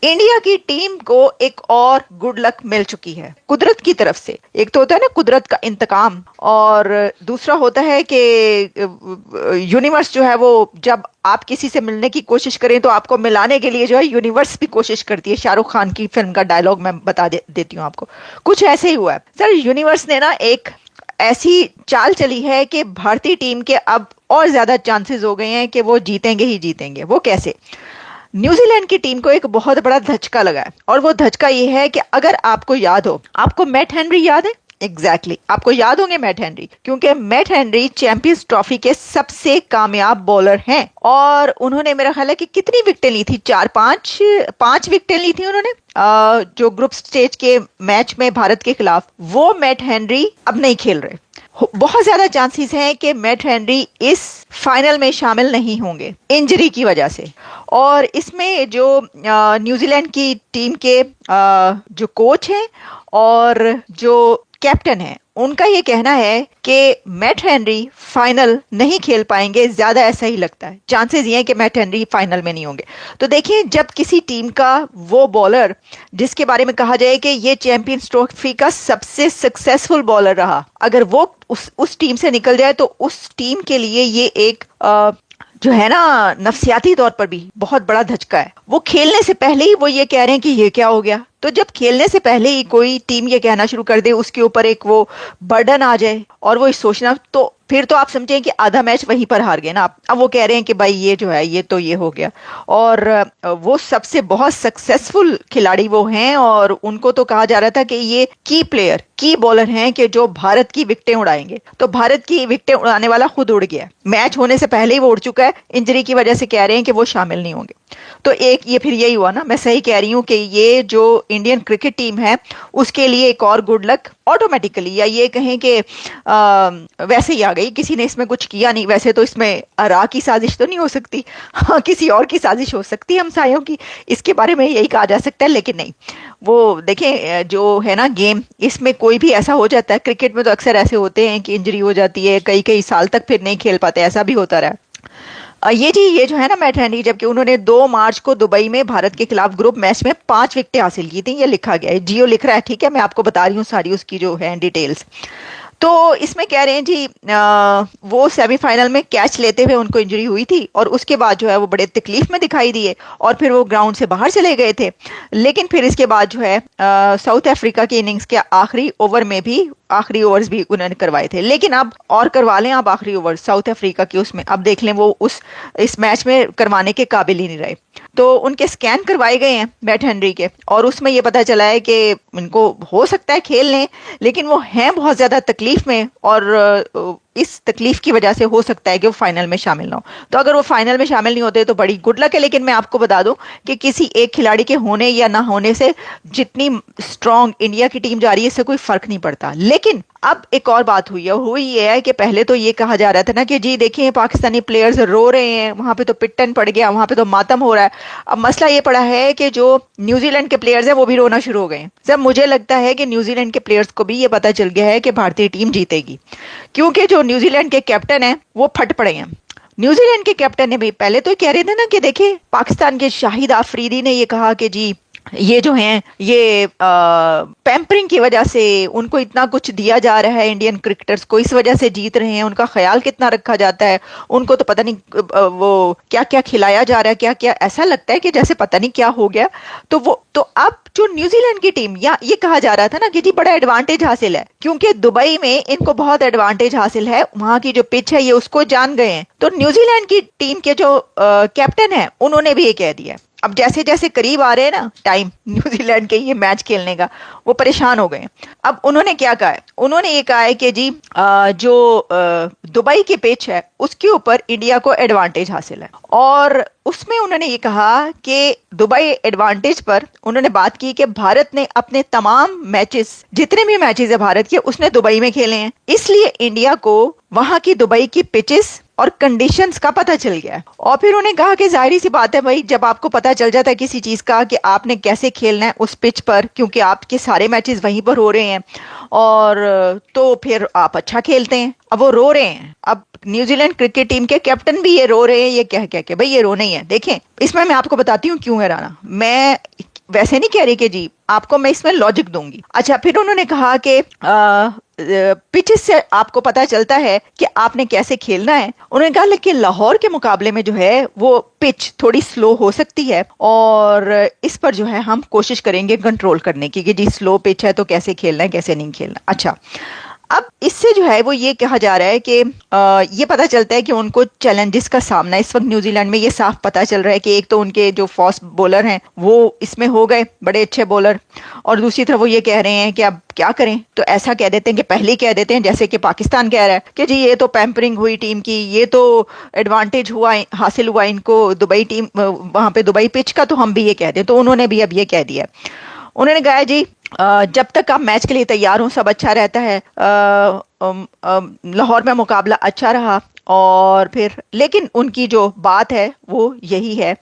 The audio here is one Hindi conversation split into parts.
इंडिया की टीम को एक और गुड लक मिल चुकी है कुदरत की तरफ से। एक तो होता है ना कुदरत का इंतकाम, और दूसरा होता है कि यूनिवर्स जो है वो जब आप किसी से मिलने की कोशिश करें तो आपको मिलाने के लिए जो है यूनिवर्स भी कोशिश करती है। शाहरुख खान की फिल्म का डायलॉग मैं देती हूँ आपको। कुछ ऐसे ही हुआ है सर। यूनिवर्स ने ना एक ऐसी चाल चली है कि भारतीय टीम के अब और ज्यादा चांसेस हो गए हैं कि वो जीतेंगे ही जीतेंगे। वो कैसे? न्यूजीलैंड की टीम को एक बहुत बड़ा धचका लगा है, और वो धचका ये है कि अगर आपको याद हो, आपको मैट हेनरी याद है? एग्जैक्टली आपको याद होंगे मैट हेनरी, क्योंकि मैट हेनरी चैंपियंस ट्रॉफी के सबसे कामयाब बॉलर हैं। और उन्होंने मेरा ख्याल है कि कितनी विकेटें ली थी, चार पांच पांच विकेटें ली थी उन्होंने जो ग्रुप स्टेज के मैच में भारत के खिलाफ। वो मैट हेनरी अब नहीं खेल रहे। बहुत ज्यादा चांसेस हैं कि मैट हेनरी इस फाइनल में शामिल नहीं होंगे इंजरी की वजह से। और इसमें जो न्यूजीलैंड की टीम के जो कोच हैं और जो कैप्टन है, उनका ये कहना है कि मैट हेनरी फाइनल नहीं खेल पाएंगे। ज्यादा ऐसा ही लगता है, चांसेस ये हैं कि मैट हेनरी फाइनल में नहीं होंगे। तो देखिए, जब किसी टीम का वो बॉलर जिसके बारे में कहा जाए कि ये चैंपियंस ट्रॉफी का सबसे सक्सेसफुल बॉलर रहा, अगर वो उस टीम से निकल जाए तो उस टीम के लिए ये एक जो है ना नफसियाती तौर पर भी बहुत बड़ा धचका है। वो खेलने से पहले ही वो ये कह रहे हैं कि ये क्या हो गया। तो जब खेलने से पहले ही कोई टीम ये कहना शुरू कर दे, उसके ऊपर एक वो बर्डन आ जाए और वो सोचना, तो फिर तो आप समझें कि आधा मैच वहीं पर हार गए ना आप। अब वो कह रहे हैं कि भाई ये जो है ये तो ये हो गया। और वो सबसे बहुत सक्सेसफुल खिलाड़ी वो हैं, और उनको तो कहा जा रहा था कि ये की प्लेयर, की बॉलर हैं कि जो भारत की विकेटें उड़ाएंगे। तो भारत की विकेटें उड़ाने वाला खुद उड़ गया, मैच होने से पहले ही वो उड़ चुका है। इंजरी की वजह से कह रहे हैं कि वो शामिल नहीं होंगे। तो एक ये फिर यही हुआ ना, मैं सही कह रही हूँ कि ये जो इंडियन क्रिकेट टीम है उसके लिए एक और गुड लक ऑटोमेटिकली, या ये कहें कि वैसे ही आ गई। किसी ने इसमें कुछ किया नहीं। वैसे तो इसमें अरा की साजिश तो नहीं हो सकती, हाँ किसी और की साजिश हो सकती है, हमसायों की, इसके बारे में यही कहा जा सकता है। लेकिन नहीं, वो देखें जो है ना गेम, इसमें कोई भी ऐसा हो जाता है। क्रिकेट में तो अक्सर ऐसे होते हैं कि इंजरी हो जाती है, कई कई साल तक फिर नहीं खेल पाते, ऐसा भी होता रहा। ये जी, ये जो है ना मैट हेनरी, जबकि उन्होंने 2 मार्च को दुबई में भारत के खिलाफ ग्रुप मैच में 5 विकेटें हासिल की थी। ये लिखा गया है, जियो लिख रहा है, ठीक है, मैं आपको बता रही हूँ सारी उसकी जो है डिटेल्स। तो इसमें कह रहे हैं जी वो सेमीफाइनल में कैच लेते हुए उनको इंजरी हुई थी, और उसके बाद जो है वो बड़े तकलीफ में दिखाई दिए, और फिर वो ग्राउंड से बाहर चले गए थे। लेकिन फिर इसके बाद जो है साउथ अफ्रीका की इनिंग्स के आखिरी ओवर में भी आखिरी ओवर्स भी उन्होंने करवाए थे। लेकिन अब और करवा लें आप आखिरी ओवर साउथ अफ्रीका की, उसमें अब देख लें वो उस इस मैच में करवाने के काबिल ही नहीं रहे। तो उनके स्कैन करवाए गए हैं मैट हेनरी के, और उसमें ये पता चला है कि इनको हो सकता है खेल लें, लेकिन वो हैं बहुत ज्यादा तकलीफ में, और इस तकलीफ की वजह से हो सकता है कि वो फाइनल में शामिल ना हो। तो अगर वो फाइनल में शामिल नहीं होते तो बड़ी गुड लक है। लेकिन मैं आपको बता दूं कि किसी एक खिलाड़ी के होने या ना होने से जितनी स्ट्रांग इंडिया की टीम जा रही है इससे कोई फर्क नहीं पड़ता। लेकिन अब एक और बात हुई ये है कि पहले तो ये कहा जा रहा था ना कि जी देखिए पाकिस्तानी प्लेयर्स रो रहे हैं, वहां पे तो पिट्टन पड़ गया, वहां पे तो मातम हो रहा है। अब मसला ये पड़ा है कि जो न्यूजीलैंड के प्लेयर्स हैं वो भी रोना शुरू हो गए हैं। जब मुझे लगता है कि न्यूजीलैंड के प्लेयर्स को भी ये पता चल गया है कि भारतीय टीम जीतेगी, क्योंकि जो न्यूजीलैंड के कैप्टन है वो फट पड़े हैं। न्यूजीलैंड के कैप्टन ने भी पहले तो कह रहे थे ना कि देखिए पाकिस्तान के शाहिद आफरीदी ने ये कहा कि जी ये जो हैं ये पैम्परिंग की वजह से उनको इतना कुछ दिया जा रहा है, इंडियन क्रिकेटर्स को इस वजह से जीत रहे हैं, उनका ख्याल कितना रखा जाता है, उनको तो पता नहीं वो क्या क्या खिलाया जा रहा है, क्या क्या, ऐसा लगता है कि जैसे पता नहीं क्या हो गया। तो अब जो न्यूजीलैंड की टीम, या ये कहा जा रहा था ना कि जी बड़ा एडवांटेज हासिल है, क्योंकि दुबई में इनको बहुत एडवांटेज हासिल है, वहां की जो पिच है ये उसको जान गए हैं। तो न्यूजीलैंड की टीम के जो कैप्टन है उन्होंने भी ये कह दिया। अब जैसे जैसे करीब आ रहे हैं ना टाइम न्यूजीलैंड के ये मैच खेलने का, वो परेशान हो गए। अब उन्होंने क्या कहा है? उन्होंने ये कहा है कि जी जो दुबई की पिच है उसके ऊपर इंडिया को एडवांटेज हासिल है, और उसमें उन्होंने ये कहा कि दुबई एडवांटेज पर उन्होंने बात की कि भारत ने अपने तमाम मैचेस, जितने भी मैचेस है भारत के, उसने दुबई में खेले हैं, इसलिए इंडिया को वहां की दुबई की पिचेस और कंडीशंस का पता चल गया है। और फिर उन्हें कहा कि जाहिर सी बात है भाई, जब आपको पता चल जाता है किसी चीज का कि आपने कैसे खेलना है उस पिच पर, क्योंकि आपके सारे मैचेस वहीं पर हो रहे हैं, और तो फिर आप अच्छा खेलते हैं। अब वो रो रहे हैं, अब न्यूजीलैंड क्रिकेट टीम के कैप्टन भी ये रो रहे हैं, ये कह कह के भाई ये रोना ही है। देखें, इसमें मैं आपको बताती हूँ क्यों है राना। मैं वैसे नहीं कह रही कि जी आपको मैं इसमें लॉजिक दूंगी। अच्छा, फिर उन्होंने कहा कि पिचेस से आपको पता चलता है कि आपने कैसे खेलना है। उन्होंने कहा लेकिन लाहौर के मुकाबले में जो है वो पिच थोड़ी स्लो हो सकती है और इस पर जो है हम कोशिश करेंगे कंट्रोल करने की कि जी स्लो पिच है तो कैसे खेलना है कैसे नहीं खेलना। अच्छा, अब इससे जो है वो ये कहा जा रहा है कि ये पता चलता है कि उनको चैलेंजेस का सामना इस वक्त न्यूजीलैंड में ये साफ पता चल रहा है कि एक तो उनके जो फास्ट बॉलर हैं वो इसमें हो गए बड़े अच्छे बॉलर, और दूसरी तरफ वो ये कह रहे हैं कि अब क्या करें, तो ऐसा कह देते हैं कि पहले ही कह देते हैं जैसे कि पाकिस्तान कह रहा है कि जी ये तो पैम्परिंग हुई टीम की, ये तो एडवांटेज हुआ हासिल हुआ इनको दुबई टीम वहां पे दुबई पिच का, तो हम भी ये कह दें। तो उन्होंने भी अब ये कह दिया। उन्होंने कहा जी जब तक आप मैच के लिए तैयार हो सब अच्छा रहता है। लाहौर में मुकाबला अच्छा रहा और फिर लेकिन उनकी जो बात है वो यही है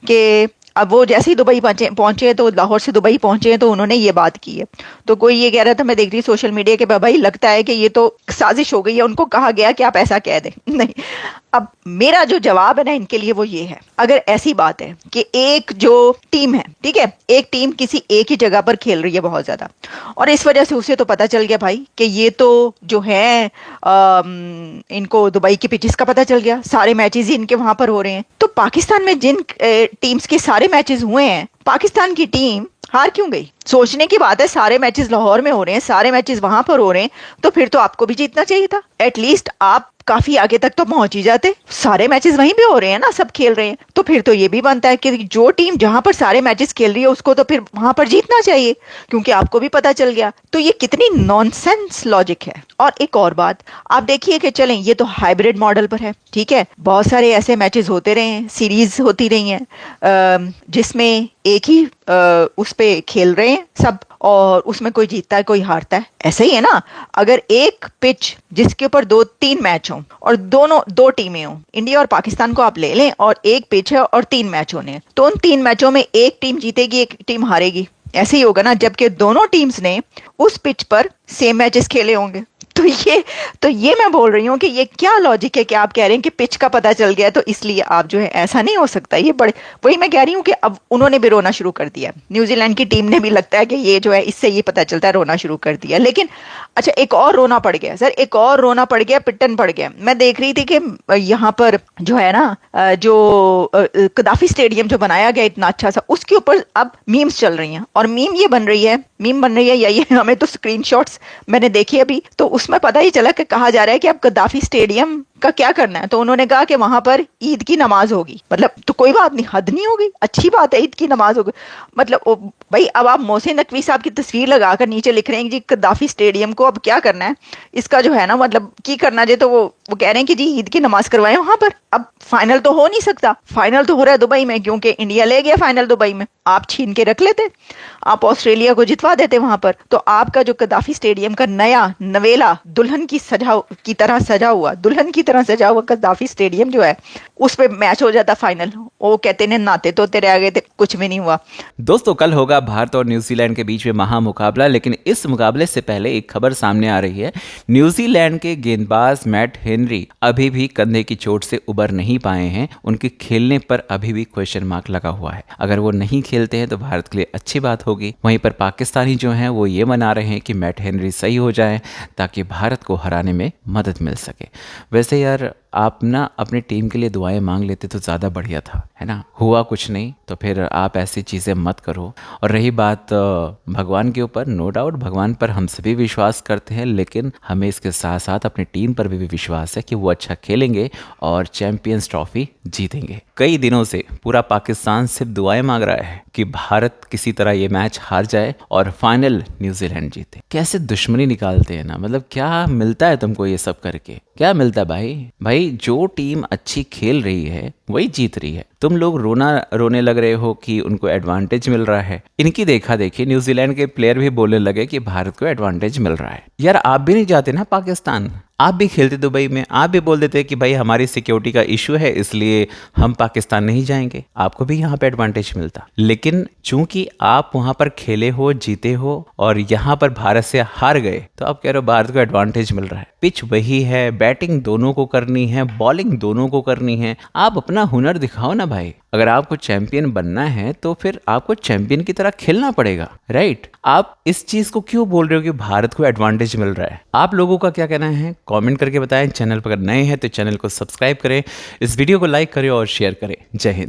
कि अब वो जैसे ही दुबई पहुंचे तो लाहौर से दुबई पहुंचे तो उन्होंने ये बात की है। तो कोई ये कह रहा था, मैं देख रही सोशल मीडिया के भाई लगता है कि ये तो साजिश हो गई है, उनको कहा गया कि आप ऐसा कह दें। नहीं, अब मेरा जो जवाब है ना इनके लिए वो ये है, अगर ऐसी बात है कि एक जो टीम है, ठीक है, एक टीम किसी एक ही जगह पर खेल रही है बहुत ज्यादा और इस वजह से उसे तो पता चल गया भाई कि ये तो जो है इनको दुबई की पिचेस का पता चल गया, सारे मैचेस ही इनके वहां पर हो रहे हैं। तो पाकिस्तान में जिन टीम्स के सारे मैचेस हुए हैं, पाकिस्तान की टीम हार क्यों गई? सोचने की बात है, सारे मैचेस लाहौर में हो रहे हैं, सारे मैचेस वहां पर हो रहे हैं, तो फिर तो आपको भी जीतना चाहिए था। एटलीस्ट आप काफी आगे तक तो पहुंच ही जाते। सारे मैचेस वहीं पे हो रहे हैं ना, सब खेल रहे हैं, तो फिर तो ये भी बनता है कि जो टीम जहां पर सारे मैचेस खेल रही है उसको तो फिर वहां पर जीतना चाहिए, क्योंकि आपको भी पता चल गया। तो ये कितनी नॉनसेंस लॉजिक है। और एक और बात आप देखिए कि चलें ये तो हाइब्रिड मॉडल पर है, ठीक है, बहुत सारे ऐसे मैचेस होते रहे हैं, सीरीज होती रही हैं जिसमें एक ही उस पे खेल रहे हैं सब और उसमें कोई जीतता है कोई हारता है। ऐसा ही है ना, अगर एक पिच जिसके ऊपर 2-3 मैच हों और दोनों दो टीमें हों, इंडिया और पाकिस्तान को आप ले लें और एक पिच है और 3 मैच होने हैं, तो उन 3 मैचों में एक टीम जीतेगी एक टीम हारेगी, ऐसे ही होगा ना, जबकि दोनों टीम्स ने उस पिच पर सेम मैचेस खेले होंगे। तो ये मैं बोल रही हूँ कि ये क्या लॉजिक है कि आप कह रहे हैं कि पिच का पता चल गया तो इसलिए आप जो है, ऐसा नहीं हो सकता। ये बड़े वही मैं कह रही हूँ कि अब उन्होंने भी रोना शुरू कर दिया, न्यूजीलैंड की टीम ने भी लगता है कि ये जो है इससे ये पता चलता है, रोना शुरू कर दिया। लेकिन अच्छा, एक और रोना पड़ गया सर, एक और रोना पड़ गया, पिटन पड़ गया। मैं देख रही थी कि यहाँ पर जो है ना जो कदाफी स्टेडियम जो बनाया गया इतना अच्छा सा, उसके ऊपर अब मीम्स चल रही हैं और मीम बन रही है या ये हमें तो स्क्रीनशॉट्स मैंने देखे अभी, तो उसमें पता ही चला कि कहा जा रहा है कि अब कदाफी स्टेडियम का क्या करना है। तो उन्होंने कहा कि वहां पर ईद की नमाज होगी। मतलब तो कोई बात नहीं, हद नहीं होगी, अच्छी बात है, ईद की नमाज होगी। मतलब भाई अब आप मोहसिन नकवी साहब की तस्वीर लगाकर नीचे लिख रहे हैं जी कदाफी स्टेडियम को अब क्या करना है, इसका जो है ना मतलब की करना चाहिए। तो वो कह रहे हैं कि जी ईद की नमाज करवाएं वहां पर। अब फाइनल तो हो नहीं सकता, फाइनल तो हो रहा है दुबई में, क्योंकि इंडिया ले गया फाइनल दुबई में। आप छीन के रख लेते, आप ऑस्ट्रेलिया को जितवा देते वहां पर, तो आपका जो कदाफी स्टेडियम का नया नवेला दुल्हन की तरह सजा हुआ कदाफी स्टेडियम जो है उस पे मैच हो जाता फाइनल। वो कहते ने नाते तो तेरे आगे थे, कुछ भी नहीं हुआ। दोस्तों, कल होगा भारत और न्यूजीलैंड के बीच में महा मुकाबला, लेकिन इस मुकाबले से पहले एक खबर सामने आ रही है। न्यूजीलैंड के गेंदबाज मैट हेनरी अभी भी कंधे की चोट से उबर नहीं पाए हैं। उनके खेलने पर अभी भी क्वेश्चन मार्क लगा हुआ है। अगर वो नहीं खेलते हैं तो भारत के लिए अच्छी बात होगी। वहीं पर पाकिस्तानी जो हैं वो ये मना रहे हैं कि मैट हेनरी सही हो जाए ताकि भारत को हराने में मदद मिल सके। वैसे यार आप ना अपनी टीम के लिए दुआएं मांग लेते तो ज़्यादा बढ़िया था, है ना। हुआ कुछ नहीं तो फिर आप ऐसी चीज़ें मत करो। और रही बात भगवान के ऊपर, नो डाउट भगवान पर हम सभी विश्वास करते हैं, लेकिन हमें इसके साथ साथ अपनी टीम पर भी विश्वास है कि वो अच्छा खेलेंगे और चैंपियंस ट्रॉफी जीतेंगे। कई दिनों से पूरा पाकिस्तान सिर्फ दुआएं मांग रहा है कि भारत किसी तरह ये मैच हार जाए और फाइनल न्यूजीलैंड जीते। कैसे दुश्मनी निकालते हैं ना, मतलब क्या मिलता है तुमको ये सब करके, क्या मिलता है भाई जो टीम अच्छी खेल रही है वही जीत रही है। तुम लोग रोने लग रहे हो कि उनको एडवांटेज मिल रहा है। इनकी देखा देखी न्यूजीलैंड के प्लेयर भी बोलने लगे कि भारत को एडवांटेज मिल रहा है। यार आप भी नहीं जाते ना पाकिस्तान, आप भी खेलते दुबई में, आप भी बोल देते कि भाई हमारी सिक्योरिटी का इशू है इसलिए हम पाकिस्तान नहीं जाएंगे, आपको भी यहाँ पे एडवांटेज मिलता। लेकिन चूंकि आप वहां पर खेले हो, जीते हो और यहाँ पर भारत से हार गए, तो आप कह रहे हो भारत को एडवांटेज मिल रहा है। पिच वही है, बैटिंग दोनों को करनी है, बॉलिंग दोनों को करनी है। आप अपना हुनर दिखाओ ना भाई, अगर आपको चैंपियन बनना है तो फिर आपको चैंपियन की तरह खेलना पड़ेगा, राइट? आप इस चीज को क्यों बोल रहे हो कि भारत को एडवांटेज मिल रहा है? आप लोगों का क्या कहना है कमेंट करके बताएं। चैनल पर अगर नए हैं तो चैनल को सब्सक्राइब करें, इस वीडियो को लाइक करें और शेयर करें। जय हिंद।